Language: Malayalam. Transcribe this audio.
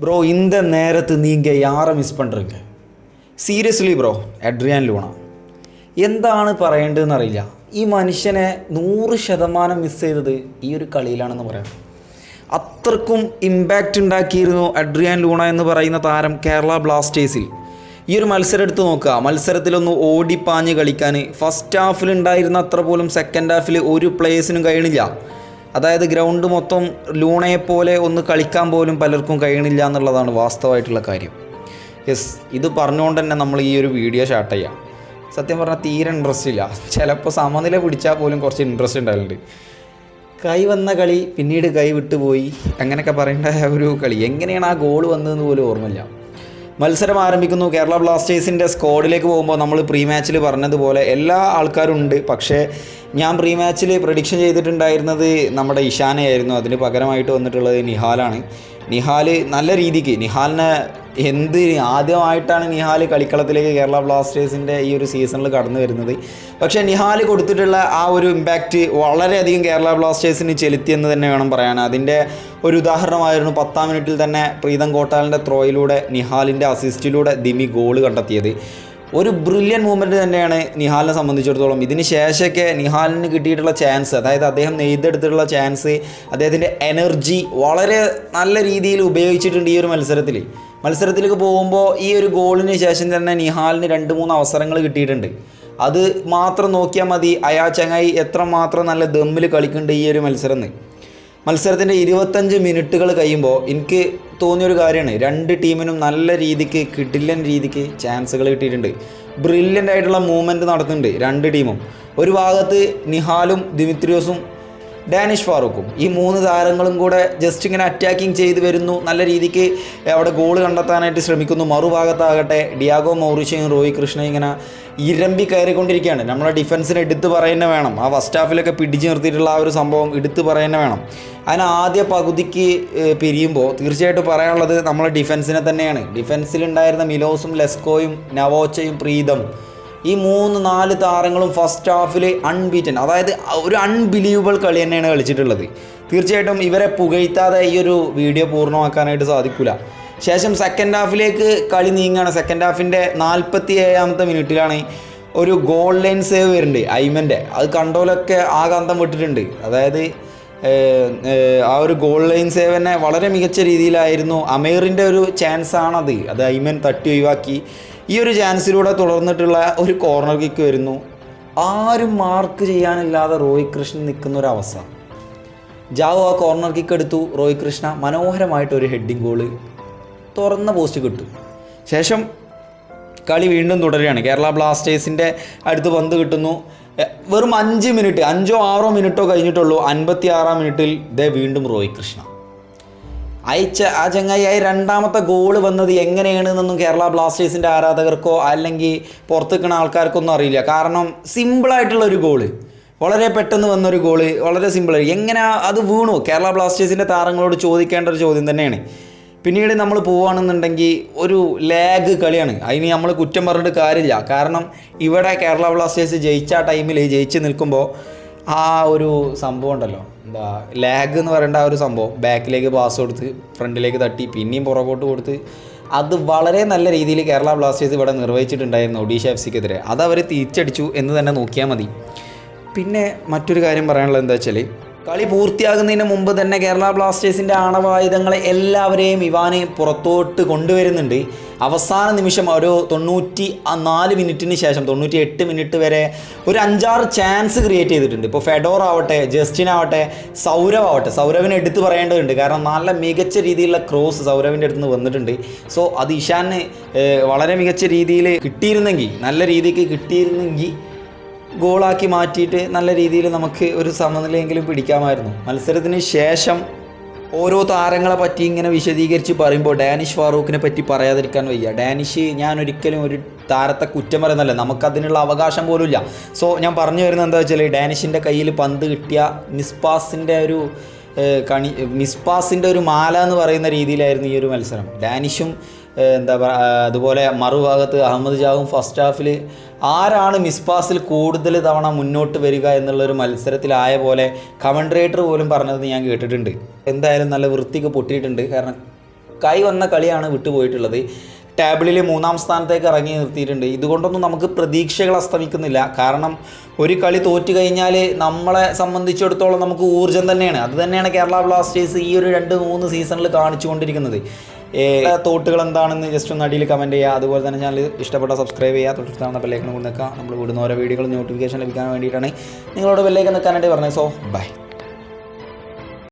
ப்ரோ இந்த நேரத்து நீங்கள் யாரை மிஸ் பண்ணுறீங்க? സീരിയസ്ലി ബ്രോ, അഡ്രിയാൻ ലൂണ എന്താണ് പറയേണ്ടതെന്ന് അറിയില്ല. ഈ മനുഷ്യനെ 100% മിസ് ചെയ്തത് ഈ ഒരു കളിയിലാണെന്ന് പറയാം. അത്രക്കും ഇമ്പാക്റ്റ് ഉണ്ടാക്കിയിരുന്നു അഡ്രിയാൻ ലൂണ എന്ന് പറയുന്ന താരം കേരള ബ്ലാസ്റ്റേഴ്സിൽ. ഈ ഒരു മത്സരം എടുത്ത് നോക്കുക, മത്സരത്തിലൊന്ന് ഓടിപ്പാഞ്ഞ് കളിക്കാൻ ഫസ്റ്റ് ഹാഫിലുണ്ടായിരുന്ന അത്ര പോലും സെക്കൻഡ് ഹാഫിൽ ഒരു പ്ലേയേഴ്സിനും കഴിയണില്ല. അതായത് ഗ്രൗണ്ട് മൊത്തം ലൂണയെപ്പോലെ ഒന്ന് കളിക്കാൻ പോലും പലർക്കും കഴിയണില്ല എന്നുള്ളതാണ് വാസ്തവമായിട്ടുള്ള കാര്യം. യെസ്, ഇത് പറഞ്ഞുകൊണ്ട് തന്നെ നമ്മൾ ഈ ഒരു വീഡിയോ സ്റ്റാർട്ട് ചെയ്യാം. സത്യം പറഞ്ഞാൽ തീരെ ഇൻട്രസ്റ്റ് ഇല്ല. ചിലപ്പോൾ സമനില പിടിച്ചാൽ പോലും കുറച്ച് ഇൻട്രസ്റ്റ് ഉണ്ടായിട്ടുണ്ട്. കൈ വന്ന കളി പിന്നീട് കൈ വിട്ടുപോയി, അങ്ങനെയൊക്കെ പറയേണ്ട ഒരു കളി. എങ്ങനെയാണ് ആ ഗോൾ വന്നതെന്ന് പോലും ഓർമ്മയില്ല. മത്സരം ആരംഭിക്കുന്നു. കേരള ബ്ലാസ്റ്റേഴ്സിൻ്റെ സ്ക്വാഡിലേക്ക് പോകുമ്പോൾ നമ്മൾ പ്രീ മാച്ചിൽ പറഞ്ഞതുപോലെ എല്ലാ ആൾക്കാരും ഉണ്ട്. പക്ഷേ ഞാൻ പ്രീ മാച്ചിൽ പ്രഡിക്ഷൻ ചെയ്തിട്ടുണ്ടായിരുന്നത് നമ്മുടെ ഇഷാനയായിരുന്നു. അതിന് പകരമായിട്ട് വന്നിട്ടുള്ളത് നിഹാലാണ്. നിഹാൽ നല്ല രീതിക്ക്, നിഹാലിനെ ആദ്യമായിട്ടാണ് നിഹാൽ കളിക്കളത്തിലേക്ക് കേരള ബ്ലാസ്റ്റേഴ്സിൻ്റെ ഈ ഒരു സീസണിൽ കടന്നു വരുന്നത്. പക്ഷേ നിഹാൽ കൊടുത്തിട്ടുള്ള ആ ഒരു ഇമ്പാക്റ്റ് വളരെയധികം കേരള ബ്ലാസ്റ്റേഴ്സിന് ചെലുത്തിയെന്ന് തന്നെ വേണം പറയാൻ. അതിൻ്റെ ഒരു ഉദാഹരണമായിരുന്നു 10-ാം മിനിറ്റിൽ തന്നെ പ്രീതം കോട്ടാലിൻ്റെ ത്രോയിലൂടെ നിഹാലിൻ്റെ അസിസ്റ്റിലൂടെ ദിമി ഗോൾ കണ്ടെത്തിയത്. ഒരു ബ്രില്യൻ മൂവ്മെൻറ്റ് തന്നെയാണ് നിഹാലിനെ സംബന്ധിച്ചിടത്തോളം. ഇതിന് ശേഷമൊക്കെ നിഹാലിന് കിട്ടിയിട്ടുള്ള ചാൻസ്, അതായത് അദ്ദേഹം നെയ്തെടുത്തിട്ടുള്ള ചാൻസ്, അദ്ദേഹത്തിൻ്റെ എനർജി വളരെ നല്ല രീതിയിൽ ഉപയോഗിച്ചിട്ടുണ്ട് ഈ ഒരു മത്സരത്തിലേക്ക് പോകുമ്പോൾ. ഈ ഒരു ഗോളിന് ശേഷം തന്നെ നിഹാലിന് 2-3 അവസരങ്ങൾ കിട്ടിയിട്ടുണ്ട്. അത് മാത്രം നോക്കിയാൽ മതി ചങ്ങായി എത്രമാത്രം നല്ല ദമ്മിൽ കളിക്കുന്നുണ്ട് ഈ ഒരു മത്സരത്തിൻ്റെ 25 മിനിറ്റുകൾ കഴിയുമ്പോൾ എനിക്ക് തോന്നിയൊരു കാര്യമാണ്, രണ്ട് ടീമിനും നല്ല രീതിക്ക് കിടിലൻ രീതിക്ക് ചാൻസുകൾ കിട്ടിയിട്ടുണ്ട്. ബ്രില്യൻ്റ് ആയിട്ടുള്ള മൂവ്മെൻറ്റ് നടത്തുന്നുണ്ട് രണ്ട് ടീമും. ഒരു ഭാഗത്ത് നിഹാലും ദിമിത്രിയോസും ഡാനിഷ് ഫാറൂഖും, ഈ 3 താരങ്ങളും കൂടെ ജസ്റ്റ് ഇങ്ങനെ അറ്റാക്കിങ് ചെയ്ത് വരുന്നു, നല്ല രീതിക്ക് അവിടെ ഗോൾ കണ്ടെത്താനായിട്ട് ശ്രമിക്കുന്നു. മറുഭാഗത്താകട്ടെ ഡിയാഗോ മൗറിഷ്യയും റോയ് കൃഷ്ണയും ഇങ്ങനെ ഇരമ്പി കയറിക്കൊണ്ടിരിക്കുകയാണ്. നമ്മളെ ഡിഫൻസിനെ എടുത്ത് പറയുന്ന വേണം. ആ ഫസ്റ്റ് ഹാഫിലൊക്കെ പിടിച്ച് നിർത്തിയിട്ടുള്ള ആ ഒരു സംഭവം എടുത്ത് പറയുന്ന വേണം. അതിന് ആദ്യ പകുതിക്ക് പിരിയുമ്പോൾ തീർച്ചയായിട്ടും പറയാനുള്ളത് നമ്മളെ ഡിഫൻസിനെ തന്നെയാണ്. ഡിഫൻസിലുണ്ടായിരുന്ന മിലോസും ലെസ്കോയും നവോച്ചയും പ്രീതം, ഈ 3-4 താരങ്ങളും ഫസ്റ്റ് ഹാഫിൽ അൺബീറ്റൻ, അതായത് ഒരു അൺബിലീവബിൾ കളി തന്നെയാണ് കളിച്ചിട്ടുള്ളത്. തീർച്ചയായിട്ടും ഇവരെ പുകഴ്ത്താതെ ഈ ഒരു വീഡിയോ പൂർണ്ണമാക്കാനായിട്ട് സാധിക്കില്ല. ശേഷം സെക്കൻഡ് ഹാഫിലേക്ക് കളി നീങ്ങുകയാണ്. സെക്കൻഡ് ഹാഫിൻ്റെ 47-ാമത്തെ മിനിറ്റിലാണ് ഒരു ഗോൾ ലൈൻ സേവ് വരുന്നുണ്ട് ഐമൻ്റെ. അത് കണ്ടോലൊക്കെ ആകാന്തം വിട്ടിട്ടുണ്ട്. അതായത് ആ ഒരു ഗോൾ ലൈൻ സേവ് തന്നെ വളരെ മികച്ച രീതിയിലായിരുന്നു. അമീറിൻ്റെ ഒരു ചാൻസാണത്, അത് ഐമൻ തട്ടി ഒഴിവാക്കി. ഈ ഒരു ചാൻസിലൂടെ തുടർന്നിട്ടുള്ള ഒരു കോർണർ കിക്ക് വരുന്നു. ആരും മാർക്ക് ചെയ്യാനില്ലാതെ റോയ് കൃഷ്ണൻ നിൽക്കുന്നൊരവസ്ഥ. ജാവോ ആ കോർണർ കിക്ക് എടുത്തു. റോയ് കൃഷ്ണ മനോഹരമായിട്ടൊരു ഹെഡിങ് ഗോള് തുറന്ന പോസ്റ്റ് കിട്ടും. ശേഷം കളി വീണ്ടും തുടരുകയാണ്. കേരള ബ്ലാസ്റ്റേഴ്സിൻ്റെ അടുത്ത് പന്ത് കിട്ടുന്നു. വെറും 5 മിനിറ്റ്, 5-6 മിനിറ്റോ കഴിഞ്ഞിട്ടുള്ളൂ. 56-ാം മിനിറ്റിൽ വീണ്ടും റോയ് കൃഷ്ണ ആ ചങ്ങായി രണ്ടാമത്തെ ഗോള് വന്നത് എങ്ങനെയാണെന്നൊന്നും കേരള ബ്ലാസ്റ്റേഴ്സിൻ്റെ ആരാധകർക്കോ അല്ലെങ്കിൽ പുറത്ത് നിൽക്കുന്ന ആൾക്കാർക്കൊന്നും അറിയില്ല. കാരണം സിമ്പിളായിട്ടുള്ളൊരു ഗോള്, വളരെ പെട്ടെന്ന് വന്നൊരു ഗോള്, വളരെ സിമ്പിളായി. എങ്ങനെ അത് വീണു? കേരള ബ്ലാസ്റ്റേഴ്സിൻ്റെ താരങ്ങളോട് ചോദിക്കേണ്ട ഒരു ചോദ്യം തന്നെയാണ്. പിന്നീട് നമ്മൾ പോവുകയാണെന്നുണ്ടെങ്കിൽ ഒരു ലാഗ് കളിയാണ്. അതിന് നമ്മൾ കുറ്റം പറഞ്ഞിട്ട് കാര്യമില്ല. കാരണം ഇവിടെ കേരള ബ്ലാസ്റ്റേഴ്സ് ജയിച്ച ടൈമിൽ ജയിച്ച് നിൽക്കുമ്പോൾ ആ ഒരു സംഭവം ഉണ്ടല്ലോ, ലാഗ് എന്ന് പറയേണ്ട ആ ഒരു സംഭവം, ബാക്കിലേക്ക് പാസ് കൊടുത്ത് ഫ്രണ്ടിലേക്ക് തട്ടി പിന്നെയും പുറകോട്ട് കൊടുത്ത്, അത് വളരെ നല്ല രീതിയിൽ കേരള ബ്ലാസ്റ്റേഴ്സ് ഇവിടെ നിർവഹിച്ചിട്ടുണ്ടായിരുന്നു ഒഡീഷ FC-ക്കെതിരെ. അതവർ തിരിച്ചടിച്ചു എന്ന് തന്നെ നോക്കിയാൽ മതി. പിന്നെ മറ്റൊരു കാര്യം പറയാനുള്ളത് എന്താ വെച്ചാൽ, കളി പൂർത്തിയാകുന്നതിന് മുമ്പ് തന്നെ കേരള ബ്ലാസ്റ്റേഴ്സിൻ്റെ ആണവായുധങ്ങളെ എല്ലാവരെയും ഇവാന് പുറത്തോട്ട് കൊണ്ടുവരുന്നുണ്ട്. അവസാന നിമിഷം ഒരു 94 മിനിറ്റിന് ശേഷം 98 മിനിറ്റ് വരെ ഒരു 5-6 ചാൻസ് ക്രിയേറ്റ് ചെയ്തിട്ടുണ്ട്. ഇപ്പോൾ ഫെഡോർ ആവട്ടെ, ജസ്റ്റിൻ ആവട്ടെ, സൗരവിനെ എടുത്ത് പറയേണ്ടതുണ്ട്. കാരണം നല്ല മികച്ച രീതിയിലുള്ള ക്രോസ് സൗരവിൻ്റെ അടുത്ത് നിന്ന് വന്നിട്ടുണ്ട്. സോ അത് ഇഷാന് വളരെ മികച്ച രീതിയിൽ കിട്ടിയിരുന്നെങ്കിൽ, നല്ല രീതിക്ക് കിട്ടിയിരുന്നെങ്കിൽ ഗോളാക്കി മാറ്റിയിട്ട് നല്ല രീതിയിൽ നമുക്ക് ഒരു സമനിലയെങ്കിലും പിടിക്കാമായിരുന്നു. മത്സരത്തിന് ശേഷം ഓരോ താരങ്ങളെ പറ്റി ഇങ്ങനെ വിശദീകരിച്ച് പറയുമ്പോൾ ഡാനിഷ് ഫാറൂഖിനെ പറ്റി പറയാതിരിക്കാൻ വയ്യ. ഡാനിഷ്, ഞാൻ ഒരിക്കലും ഒരു താരത്തെ കുറ്റം പറയുന്നല്ല, നമുക്കതിനുള്ള അവകാശം പോലും ഇല്ല. സോ ഞാൻ പറഞ്ഞു വരുന്നത് എന്താ വെച്ചാൽ, ഡാനിഷിൻ്റെ കയ്യിൽ പന്ത് കിട്ടിയ മിസ്പാസിൻ്റെ ഒരു മാല എന്ന് പറയുന്ന രീതിയിലായിരുന്നു ഈ ഒരു മത്സരം. ഡാനിഷും അതുപോലെ മറുഭാഗത്ത് അഹമ്മദ് ജാവും ഫസ്റ്റ് ഹാഫിൽ ആരാണ് മിസ്പാസിൽ കൂടുതൽ തവണ മുന്നോട്ട് വരിക എന്നുള്ളൊരു മത്സരത്തിലായ പോലെ കമൻട്രേറ്റർ പോലും പറഞ്ഞത് ഞാൻ കേട്ടിട്ടുണ്ട്. എന്തായാലും നല്ല വൃത്തിക്ക് പൊട്ടിയിട്ടുണ്ട്. കാരണം ലുക്കായി വന്ന കളിയാണ് വിട്ടുപോയിട്ടുള്ളത്. ടേബിളിൽ 3-ാം സ്ഥാനത്തേക്ക് ഇറങ്ങി നിർത്തിയിട്ടുണ്ട്. ഇതുകൊണ്ടൊന്നും നമുക്ക് പ്രതീക്ഷകൾ അസ്തമിക്കുന്നില്ല. കാരണം ഒരു കളി തോറ്റു കഴിഞ്ഞാൽ നമ്മളെ സംബന്ധിച്ചിടത്തോളം നമുക്ക് ഊർജ്ജം തന്നെയാണ്. അത് തന്നെയാണ് കേരള ബ്ലാസ്റ്റേഴ്സ് ഈ ഒരു 2-3 സീസണിൽ കാണിച്ചുകൊണ്ടിരിക്കുന്നത്. തോട്ടുകൾ എന്താണെന്ന് ജസ്റ്റ് ഒന്ന് അടിയിൽ കമൻറ്റ് ചെയ്യുക. അതുപോലെ തന്നെ ചാനൽ ഇഷ്ടപ്പെട്ട സബ്സ്ക്രൈബ് ചെയ്യുക. തൊട്ടടുത്താണ് ബെല്ലൈക്കൺ കൊണ്ട് നിൽക്കുക. നമ്മൾ വിടുന്ന ഓരോ വീഡിയോകളും നോട്ടിഫിക്കേഷൻ ലഭിക്കാൻ വേണ്ടിയിട്ടാണ് നിങ്ങളോട് ബെല്ലൈക്കൺ നിൽക്കാനായിട്ട് പറഞ്ഞത്. So by.